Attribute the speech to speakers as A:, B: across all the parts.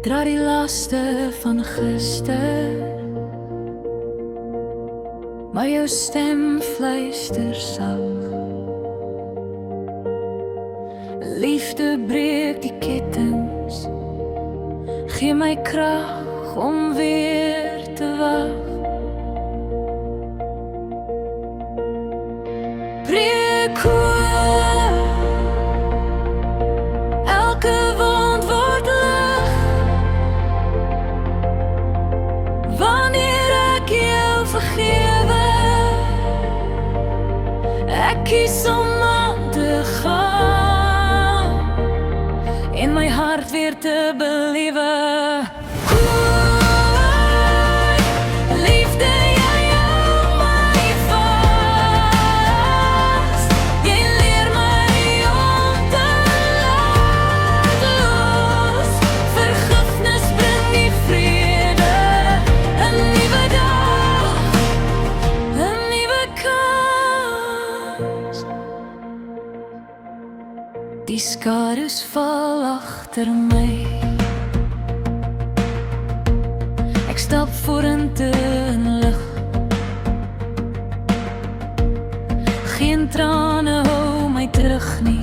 A: dra die laste van gister, maar jou stem fluister sag. Liefde breek die kettinge, gee my krag om weer te wag. Breek hoor, elke wond word lig, wanneer ek jou vergewe. Ek kies om aan te gaan, in my hart weer te belewe. Liefde, jy hou my vas, jy leer my om te laat los. Vergifnis bring die vrede, 'n nuwe dag, 'n nuwe kans. Die skadu's val agter my, ek stap vorentoe in lig. Geen trane hou my terug nie,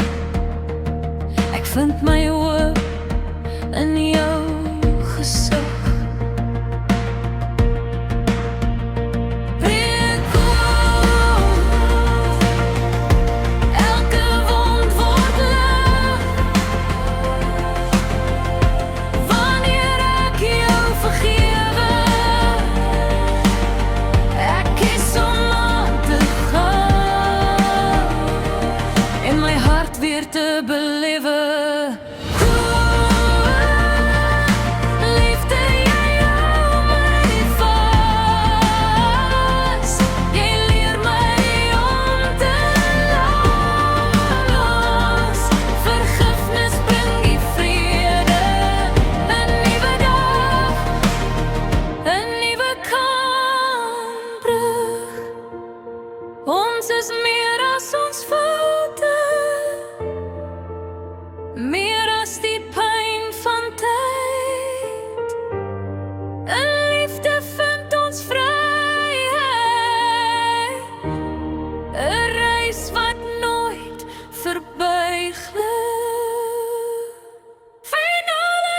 A: ek vind my hoop in jou gesig. Breek hoor, elke wond word lig, wanneer ek jou vergewe. Ek kies om aan te gaan, in my hart weer te belewe. Liefde, jy hou my vas, jy leer my om te laat los. Vergifnis bring die vrede, 'n nuwe dag, 'n nuwe kanbrug. Ons is meer as ons foute, meer as die pyn van tyd. 'In liefde vind ons vryheid, 'n reis wat nooit verbyglip. Finale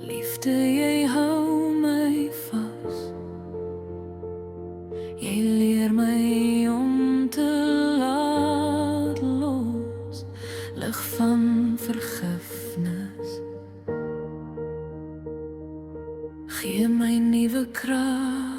A: liefde, jy hou my vas, jy leer my om te laat los. Lig van vergifnis, gee my nuwe krag.